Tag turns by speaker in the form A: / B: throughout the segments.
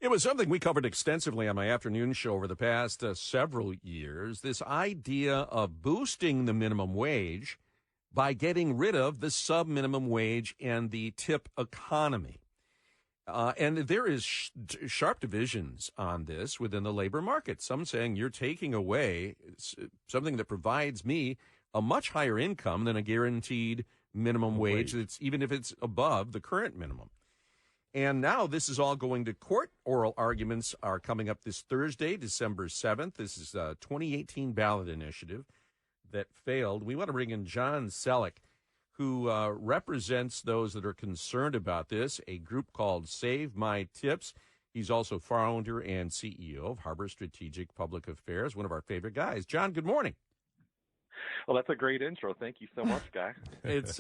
A: It was something we covered extensively on my afternoon show over the past several years. This idea of boosting the minimum wage by getting rid of the sub-minimum wage and the tip economy. And there is sharp divisions on this within the labor market. Some saying you're taking away something that provides me a much higher income than a guaranteed minimum wage. That's even if it's above the current minimum. And now this is all going to court. Oral arguments are coming up this Thursday, December 7th. This is a 2018 ballot initiative that failed. We want to bring in John Sellek, who represents those that are concerned about this, a group called MI Tips. He's also founder and CEO of Harbor Strategic Public Affairs, one of our favorite guys. John, good morning.
B: Well, that's a great intro. Thank you so much, Guy.
A: It's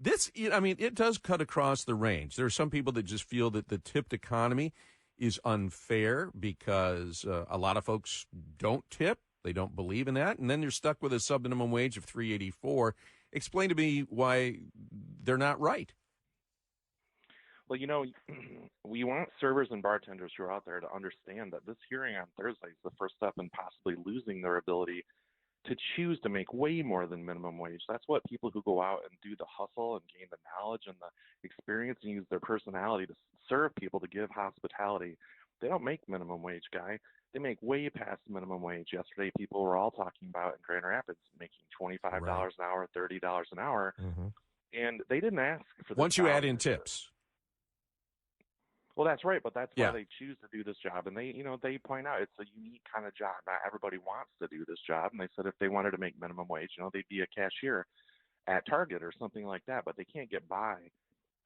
A: it does cut across the range. There are some people that just feel that the tipped economy is unfair because a lot of folks don't tip. They don't believe in that. And then they're stuck with a sub-minimum wage of $3.84. Explain to me why they're not right.
B: Well, we want servers and bartenders who are out there to understand that this hearing on Thursday is the first step in possibly losing their ability to choose to make way more than minimum wage. That's what people who go out and do the hustle and gain the knowledge and the experience and use their personality to serve people, to give hospitality, they don't make minimum wage, Guy. They make way past minimum wage. Yesterday, people were all talking about in Grand Rapids making $25 an hour, $30 an hour, and they didn't ask for this.
A: Once you add in tips.
B: Well, that's right, but that's why they choose to do this job. And they point out it's a unique kind of job. Not everybody wants to do this job. And they said if they wanted to make minimum wage, they'd be a cashier at Target or something like that. But they can't get by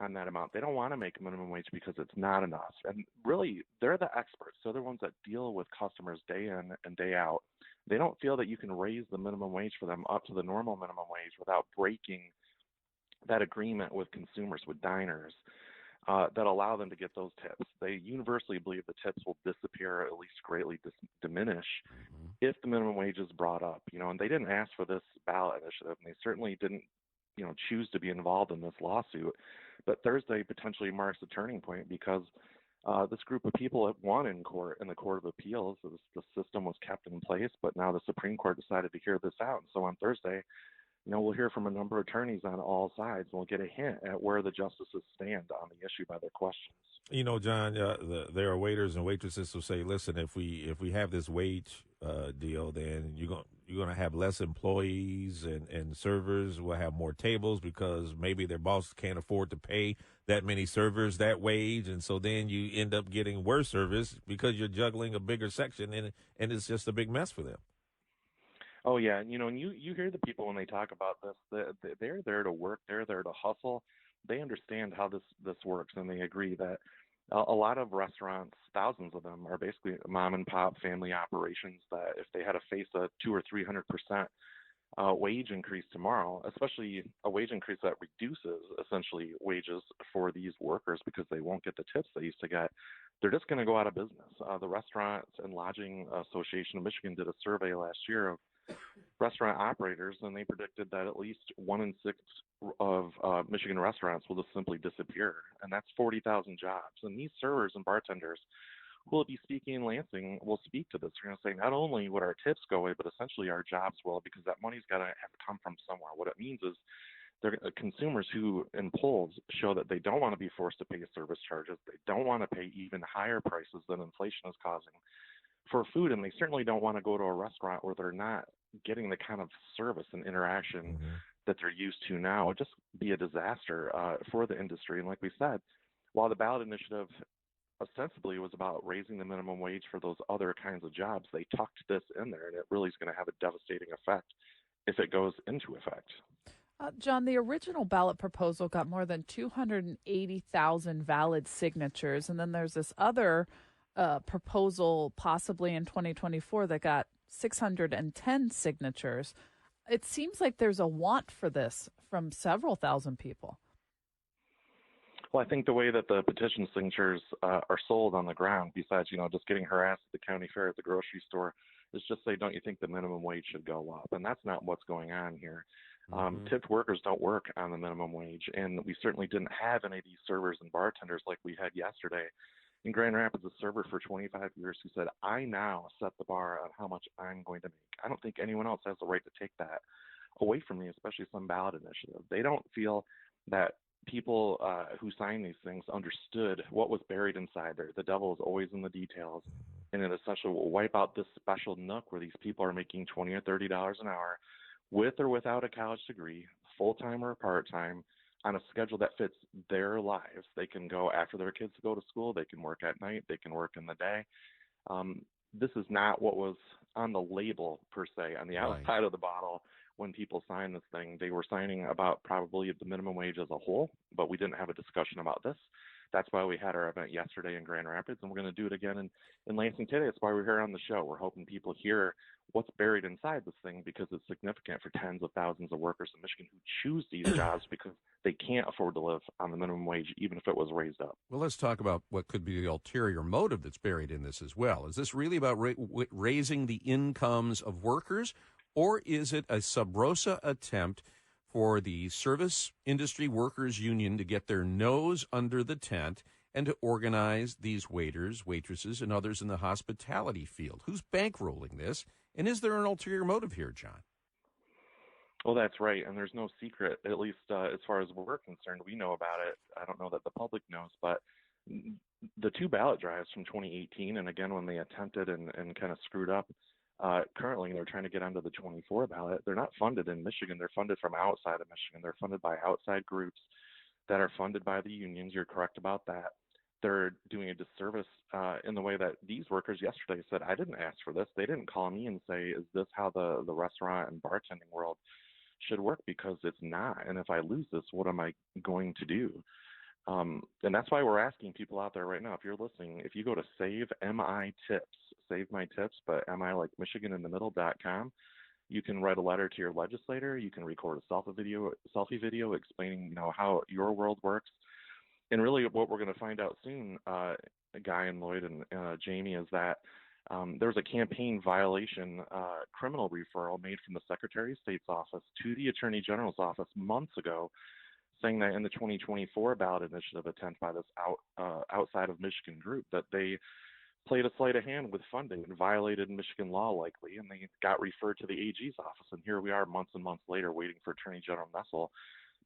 B: on that amount. They don't want to make minimum wage because it's not enough. And really, they're the experts. They're the ones that deal with customers day in and day out. They don't feel that you can raise the minimum wage for them up to the normal minimum wage without breaking that agreement with consumers, with diners, that allow them to get those tips. They universally believe the tips will disappear, or at least greatly diminish, if the minimum wage is brought up. And they didn't ask for this ballot initiative, and they certainly didn't, choose to be involved in this lawsuit. But Thursday potentially marks a turning point because this group of people have won in court, in the Court of Appeals. So the system was kept in place, but now the Supreme Court decided to hear this out. And so on Thursday, we'll hear from a number of attorneys on all sides, and we'll get a hint at where the justices stand on the issue by their questions.
C: John, there are waiters and waitresses who say, listen, if we have this wage deal, then you're going to have less employees and servers will have more tables because maybe their boss can't afford to pay that many servers that wage. And so then you end up getting worse service because you're juggling a bigger section and it's just a big mess for them.
B: Oh, yeah. And you hear the people when they talk about this, they're there to work. They're there to hustle. They understand how this works, and they agree that a lot of restaurants, thousands of them, are basically mom and pop family operations that if they had to face a 200 or 300% wage increase tomorrow, especially a wage increase that reduces essentially wages for these workers because they won't get the tips they used to get, they're just going to go out of business. The Restaurants and Lodging Association of Michigan did a survey last year of restaurant operators, and they predicted that at least 1 in 6 of Michigan restaurants will just simply disappear, and that's 40,000 jobs. And these servers and bartenders who will be speaking in Lansing will speak to this. They're going to say not only would our tips go away, but essentially our jobs will, because that money's got to have to come from somewhere. What it means is they're consumers who, in polls, show that they don't want to be forced to pay service charges. They don't want to pay even higher prices than inflation is causing for food, and they certainly don't want to go to a restaurant where they're not getting the kind of service and interaction that they're used to now. It would just be a disaster for the industry. And like we said, while the ballot initiative ostensibly was about raising the minimum wage for those other kinds of jobs, they tucked this in there, and it really is going to have a devastating effect if it goes into effect.
D: John, the original ballot proposal got more than 280,000 valid signatures, and then there's this other proposal possibly in 2024 that got 610 signatures. It seems like there's a want for this from several thousand people.
B: Well, I think the way that the petition signatures are sold on the ground, besides, just getting harassed at the county fair, at the grocery store, is just say, don't you think the minimum wage should go up? And that's not what's going on here. Tipped workers don't work on the minimum wage, and we certainly didn't have any of these servers and bartenders like we had yesterday. in Grand Rapids, a server for 25 years who said, I now set the bar on how much I'm going to make. I don't think anyone else has the right to take that away from me, especially some ballot initiative. They don't feel that people who sign these things understood what was buried inside there. The devil is always in the details, and it essentially will wipe out this special nook where these people are making $20 or $30 an hour with or without a college degree, full-time or part-time, on a schedule that fits their lives. They can go after their kids go to school. They can work at night. They can work in the day. This is not what was on the label, per se, on the outside of the bottle. When people signed this thing, they were signing about probably the minimum wage as a whole, but we didn't have a discussion about this. That's why we had our event yesterday in Grand Rapids, and we're going to do it again in Lansing today. That's why we're here on the show. We're hoping people hear what's buried inside this thing, because it's significant for tens of thousands of workers in Michigan who choose these jobs because they can't afford to live on the minimum wage, even if it was raised up.
A: Well, let's talk about what could be the ulterior motive that's buried in this as well. Is this really about raising the incomes of workers, or is it a sub rosa attempt for the Service Industry Workers Union to get their nose under the tent and to organize these waiters, waitresses, and others in the hospitality field? Who's bankrolling this, and is there an ulterior motive here, John?
B: Well, that's right, and there's no secret, at least as far as we're concerned. We know about it. I don't know that the public knows, but the two ballot drives from 2018, and again, when they attempted and kind of screwed up, currently they're trying to get onto the 24 ballot. They're not funded in Michigan. They're funded from outside of Michigan. They're funded by outside groups that are funded by the unions. You're correct about that. They're doing a disservice in the way that these workers yesterday said, I didn't ask for this. They didn't call me and say, is this how the restaurant and bartending world should work? Because it's not. And if I lose this, what am I going to do? And that's why we're asking people out there right now, if you're listening, if you go to Save MI Tips, Save My Tips, but MI like Michigan in the middle.com, you can write a letter to your legislator. You can record a selfie video explaining, how your world works. And really what we're going to find out soon, Guy and Lloyd and Jamie, is that there was a campaign violation criminal referral made from the Secretary of State's office to the Attorney General's office months ago, saying that in the 2024 ballot initiative attempt by this outside of Michigan group, that they played a sleight of hand with funding and violated Michigan law likely, and they got referred to the AG's office. And here we are months and months later waiting for Attorney General Nessel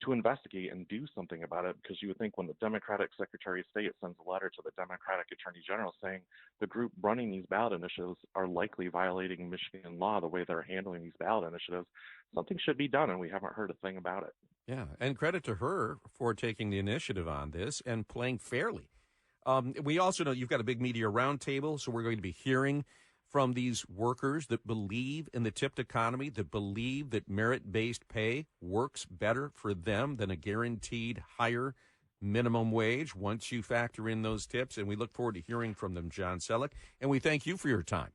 B: to investigate and do something about it, because you would think when the Democratic Secretary of State sends a letter to the Democratic Attorney General saying the group running these ballot initiatives are likely violating Michigan law the way they're handling these ballot initiatives, something should be done, and we haven't heard a thing about it.
A: Yeah, and credit to her for taking the initiative on this and playing fairly. We also know you've got a big media roundtable, so we're going to be hearing from these workers that believe in the tipped economy, that believe that merit-based pay works better for them than a guaranteed higher minimum wage once you factor in those tips. And we look forward to hearing from them, John Sellek. And we thank you for your time.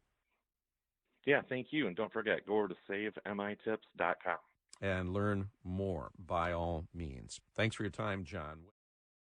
B: Yeah, thank you. And don't forget, go over to SaveMITips.com.
A: And learn more by all means. Thanks for your time, John.